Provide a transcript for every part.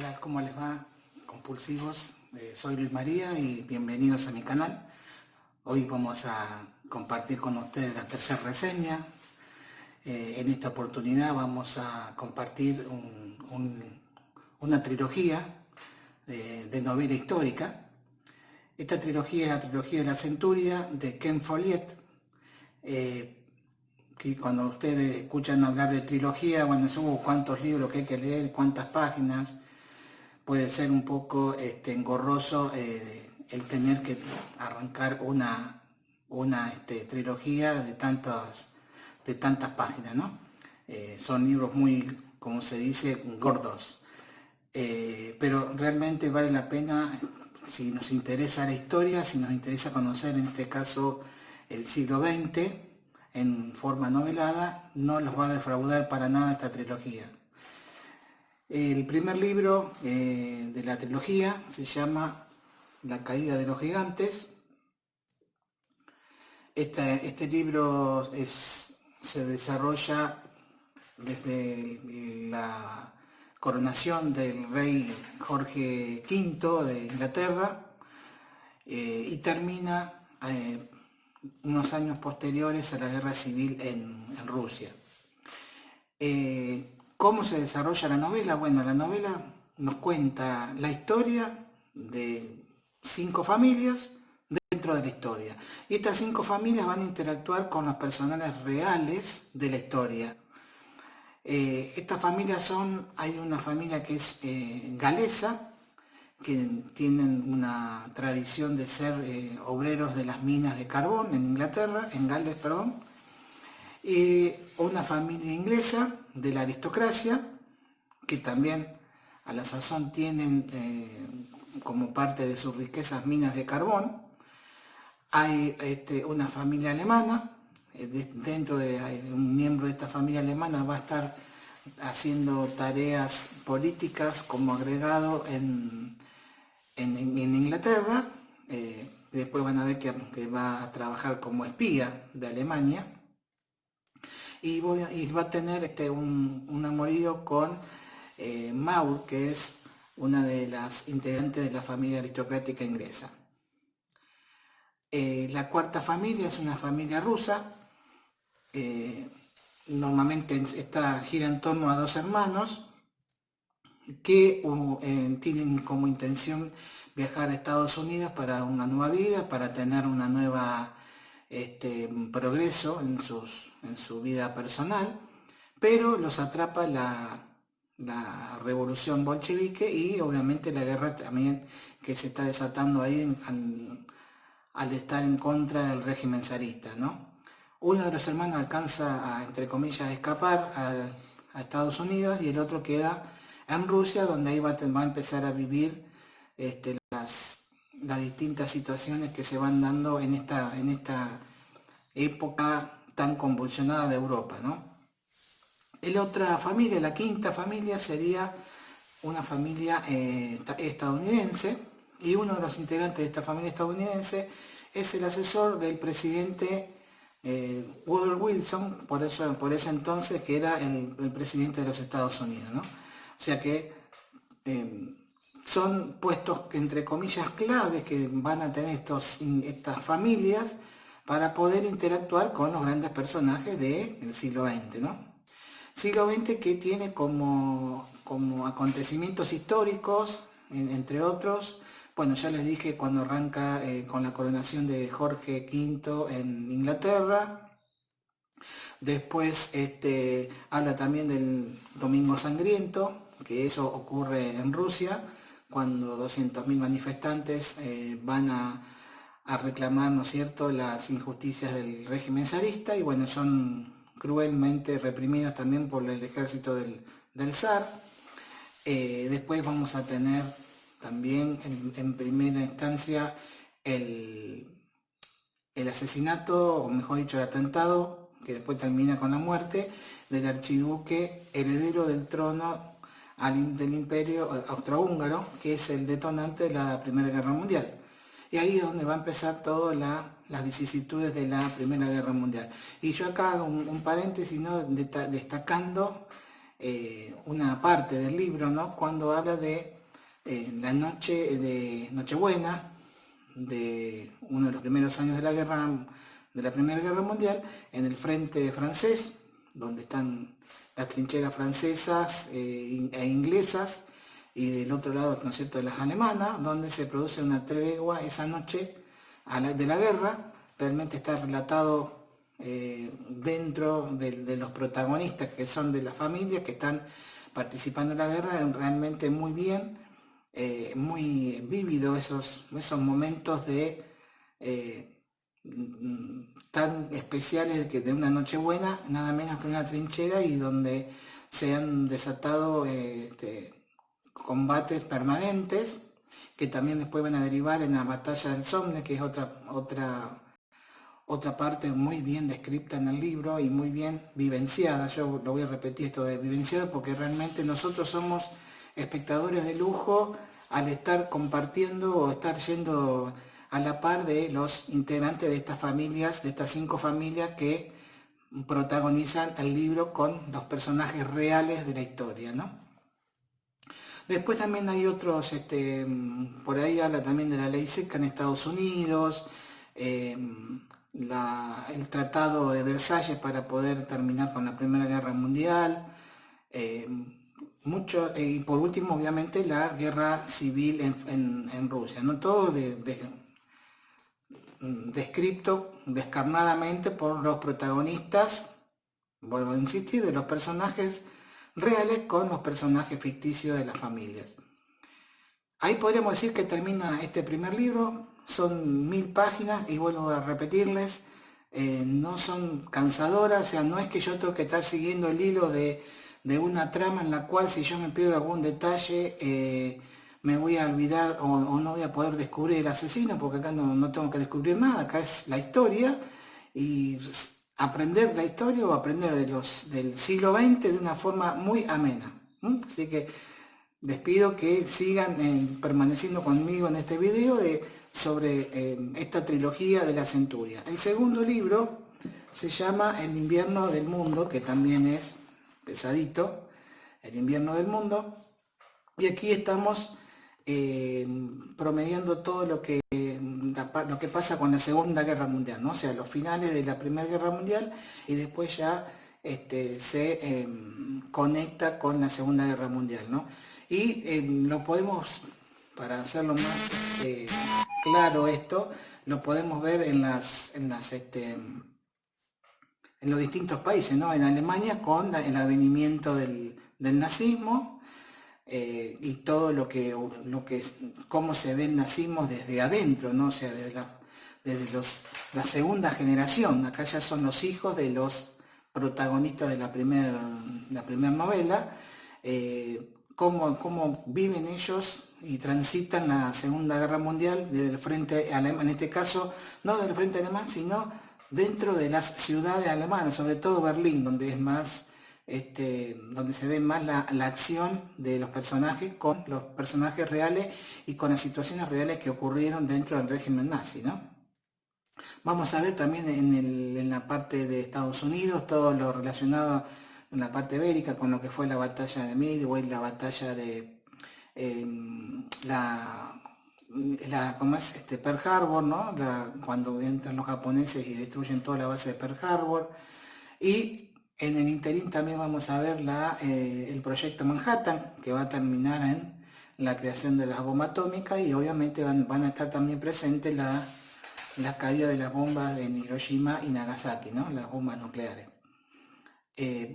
Hola, ¿cómo les va, compulsivos? Soy Luis María y bienvenidos a mi canal. Hoy vamos a compartir con ustedes la tercera reseña. En esta oportunidad vamos a compartir una trilogía de novela histórica. Esta trilogía es la trilogía de la Centuria de Ken Follett. Que cuando ustedes escuchan hablar de trilogía, bueno, cuántos libros que hay que leer, cuántas páginas, puede ser un poco engorroso el tener que arrancar una trilogía de tantas páginas, ¿no? Son libros muy, como se dice, gordos. Pero realmente vale la pena si nos interesa la historia, si nos interesa conocer en este caso el siglo XX en forma novelada, no los va a defraudar para nada esta trilogía. El primer libro de la trilogía se llama La caída de los gigantes. Este libro se desarrolla desde la coronación del rey Jorge V de Inglaterra y termina unos años posteriores a la guerra civil en Rusia. ¿Cómo se desarrolla la novela? Bueno, la novela nos cuenta la historia de 5 familias dentro de la historia. Y estas 5 familias van a interactuar con los personajes reales de la historia. Estas familias hay una familia que es galesa, que tienen una tradición de ser obreros de las minas de carbón en Gales, perdón. Una familia inglesa de la aristocracia, que también a la sazón tienen como parte de sus riquezas minas de carbón. Hay una familia alemana, dentro de un miembro de esta familia alemana va a estar haciendo tareas políticas como agregado en Inglaterra. Después van a ver que va a trabajar como espía de Alemania. Y va a tener un amorío con Maud, que es una de las integrantes de la familia aristocrática inglesa. La cuarta familia es una familia rusa. Normalmente gira en torno a 2 hermanos que tienen como intención viajar a Estados Unidos para una nueva vida, para tener una nueva progreso en su vida personal, pero los atrapa la revolución bolchevique y obviamente la guerra también que se está desatando ahí al estar en contra del régimen zarista, ¿no? Uno de los hermanos alcanza a, entre comillas, escapar a Estados Unidos y el otro queda en Rusia, donde ahí va a empezar a vivir las distintas situaciones que se van dando en esta época tan convulsionada de Europa, ¿no? La otra familia, la quinta familia, sería una familia estadounidense, y uno de los integrantes de esta familia estadounidense es el asesor del presidente Woodrow Wilson, por ese entonces, que era el presidente de los Estados Unidos, ¿no? O sea que son puestos entre comillas claves que van a tener estas familias para poder interactuar con los grandes personajes del siglo XX, ¿no? Siglo XX que tiene como acontecimientos históricos, entre otros, bueno, ya les dije cuando arranca con la coronación de Jorge V en Inglaterra. Después habla también del Domingo Sangriento, que eso ocurre en Rusia, cuando 200.000 manifestantes van a reclamar, ¿no es cierto?, las injusticias del régimen zarista, y bueno, son cruelmente reprimidos también por el ejército del zar. Después vamos a tener también en primera instancia el asesinato, o mejor dicho, el atentado, que después termina con la muerte del archiduque heredero del trono del imperio austrohúngaro, que es el detonante de la Primera Guerra Mundial. Y ahí es donde va a empezar todas las vicisitudes de la Primera Guerra Mundial. Y yo acá hago un paréntesis, ¿no?, destacando una parte del libro, ¿no?, cuando habla de la noche de Nochebuena, de uno de los primeros años de la Primera Guerra Mundial, en el frente francés, donde están las trincheras francesas e inglesas, y del otro lado, ¿no es cierto?, de las alemanas, donde se produce una tregua esa noche de la guerra. Realmente está relatado dentro de los protagonistas, que son de las familias que están participando en la guerra, realmente muy bien, muy vívido esos momentos de tan especiales de una Nochebuena, nada menos que una trinchera, y donde se han desatado combates permanentes que también después van a derivar en la batalla del Somme, que es otra parte muy bien descrita en el libro y muy bien vivenciada. Yo lo voy a repetir esto de vivenciada porque realmente nosotros somos espectadores de lujo al estar compartiendo o estar yendo a la par de los integrantes de estas familias, de estas 5 familias que protagonizan el libro con los personajes reales de la historia, ¿no? Después también hay otros, por ahí habla también de la ley seca en Estados Unidos, eh, el Tratado de Versalles para poder terminar con la Primera Guerra Mundial, eh, y por último obviamente la guerra civil en Rusia, ¿no? Todo descrito descarnadamente por los protagonistas, vuelvo a insistir, de los personajes reales con los personajes ficticios de las familias. Ahí podríamos decir que termina este primer libro, son 1000 páginas y vuelvo a repetirles, no son cansadoras, o sea, no es que yo tengo que estar siguiendo el hilo de una trama en la cual si yo me pierdo algún detalle me voy a olvidar o no voy a poder descubrir el asesino, porque acá no tengo que descubrir nada, acá es la historia y aprender la historia o aprender del siglo XX de una forma muy amena. Así que les pido que sigan permaneciendo conmigo en este video sobre esta trilogía de la Centuria. El segundo libro se llama El invierno del mundo, que también es pesadito, El invierno del mundo, y aquí estamos promediando todo lo que pasa con la Segunda Guerra Mundial, ¿no? O sea, los finales de la Primera Guerra Mundial y después ya se conecta con la Segunda Guerra Mundial, ¿no? Y lo podemos, para hacerlo más claro esto, lo podemos ver en los distintos países, ¿no? En Alemania con el advenimiento del nazismo, y todo cómo se ve el nazismo desde adentro, ¿no? O sea, desde la segunda generación. Acá ya son los hijos de los protagonistas de la primera novela, cómo viven ellos y transitan la Segunda Guerra Mundial desde el frente alemán, en este caso no del frente alemán, sino dentro de las ciudades alemanas, sobre todo Berlín, donde es más donde se ve más la acción de los personajes con los personajes reales y con las situaciones reales que ocurrieron dentro del régimen nazi, ¿no? Vamos a ver también en la parte de Estados Unidos todo lo relacionado en la parte bélica con lo que fue la batalla de Midway, la batalla de ¿cómo es? Pearl Harbor, ¿no? Cuando entran los japoneses y destruyen toda la base de Pearl Harbor. Y en el interín también vamos a ver el proyecto Manhattan, que va a terminar en la creación de la bomba atómica, y obviamente van a estar también presentes la caída de las bombas en Hiroshima y Nagasaki, ¿no? Las bombas nucleares.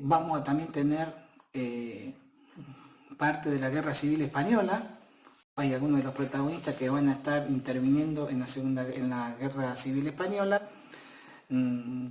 Vamos a también tener parte de la Guerra Civil Española. Hay algunos de los protagonistas que van a estar interviniendo en la Guerra Civil Española,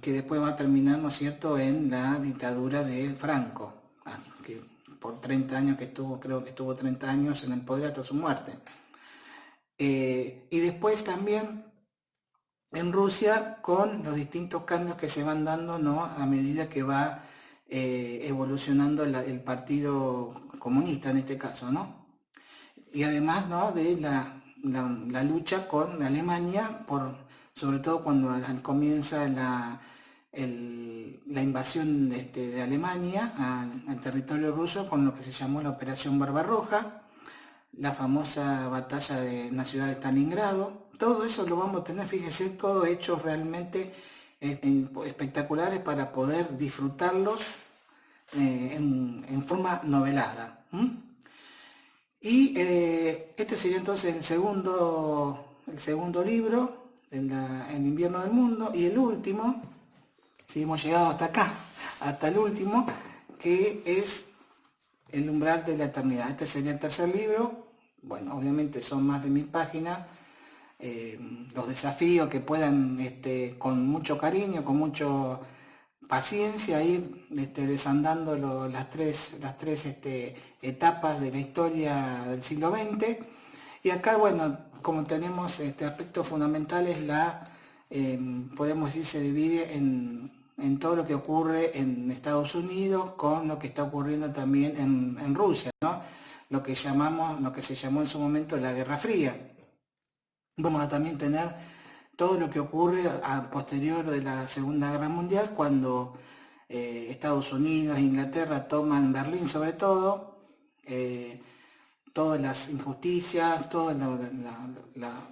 que después va a terminar, ¿no es cierto?, en la dictadura de Franco, que por 30 años creo que estuvo 30 años en el poder hasta su muerte. Y después también en Rusia con los distintos cambios que se van dando, ¿no?, a medida que va evolucionando el Partido Comunista en este caso, ¿no? Y además, ¿no?, de la lucha con Alemania, sobre todo cuando comienza la invasión de Alemania al territorio ruso con lo que se llamó la Operación Barbarroja, la famosa batalla de la ciudad de Stalingrado. Todo eso lo vamos a tener, fíjense, todo hechos realmente espectaculares para poder disfrutarlos en forma novelada. Y este sería entonces el segundo libro, El invierno del mundo, y el último, si hemos llegado hasta acá, hasta el último, que es El umbral de la eternidad. Este sería el tercer libro. Bueno, obviamente son más de 1000 páginas. Los desafíos que puedan, con mucho cariño, con mucha paciencia, ir desandando las tres etapas de la historia del siglo XX. Y acá, bueno, como tenemos aspectos fundamentales, podemos decir, se divide en todo lo que ocurre en Estados Unidos con lo que está ocurriendo también en Rusia, ¿no? Lo que se llamó en su momento la Guerra Fría. Vamos a también tener todo lo que ocurre a posterior de la Segunda Guerra Mundial, cuando Estados Unidos e Inglaterra toman Berlín sobre todo, todas las injusticias,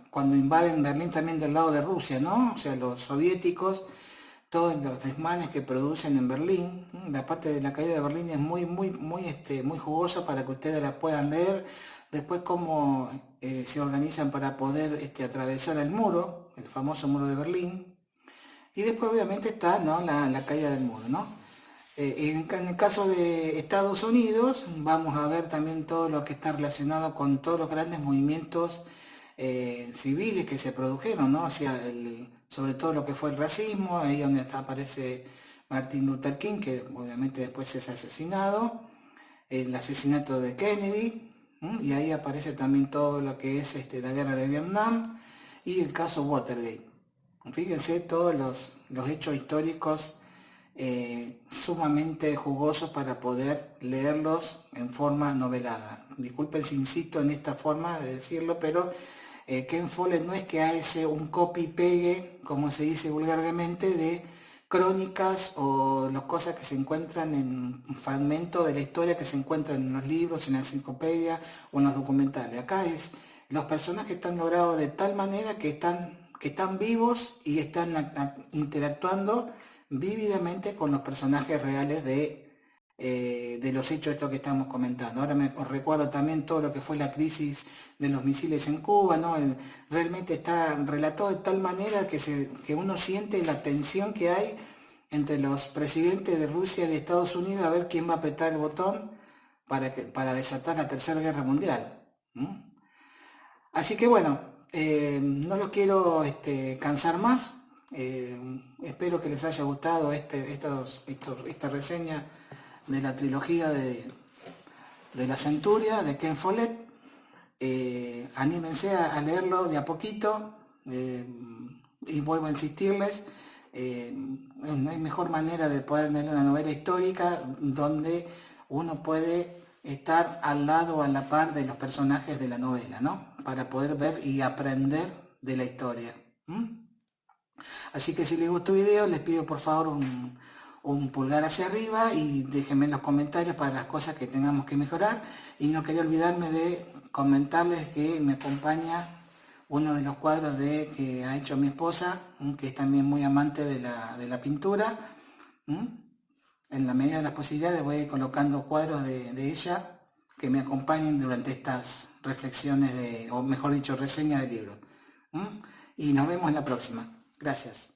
cuando invaden Berlín también del lado de Rusia, ¿no? O sea, los soviéticos, todos los desmanes que producen en Berlín. La parte de la caída de Berlín es muy jugosa para que ustedes la puedan leer. Después cómo se organizan para poder atravesar el muro, el famoso muro de Berlín. Y después obviamente está, ¿no?, la caída del muro, ¿no? En el caso de Estados Unidos vamos a ver también todo lo que está relacionado con todos los grandes movimientos civiles que se produjeron, ¿no? O sea, sobre todo lo que fue el racismo, ahí donde aparece Martin Luther King, que obviamente después es asesinado, el asesinato de Kennedy, y ahí aparece también todo lo que es la guerra de Vietnam y el caso Watergate. Fíjense todos los hechos históricos sumamente jugosos para poder leerlos en forma novelada. Disculpen si insisto en esta forma de decirlo, pero Ken Follett no es que hace un copy-pegue, como se dice vulgarmente, de crónicas o las cosas que se encuentran en un fragmento de la historia que se encuentran en los libros, en la enciclopedia o en los documentales. Acá los personajes están logrados de tal manera que están vivos y están interactuando vívidamente con los personajes reales de los hechos estos que estamos comentando. Ahora os recuerdo también todo lo que fue la crisis de los misiles en Cuba, ¿no? Realmente está relatado de tal manera que uno siente la tensión que hay entre los presidentes de Rusia y de Estados Unidos a ver quién va a apretar el botón para desatar la Tercera Guerra Mundial. Así que bueno, no los quiero cansar más. Espero que les haya gustado esta reseña de la trilogía de la Centuria de Ken Follett. Anímense a leerlo de a poquito, y vuelvo a insistirles, no hay mejor manera de poder leer una novela histórica donde uno puede estar al lado o a la par de los personajes de la novela, ¿no? Para poder ver y aprender de la historia. Así que si les gustó el video, les pido por favor un pulgar hacia arriba y déjenme en los comentarios para las cosas que tengamos que mejorar. Y no quería olvidarme de comentarles que me acompaña uno de los cuadros que ha hecho mi esposa, que es también muy amante de la pintura. En la medida de las posibilidades voy a ir colocando cuadros de ella que me acompañen durante estas reflexiones o mejor dicho, reseña del libro. Y nos vemos en la próxima. Gracias.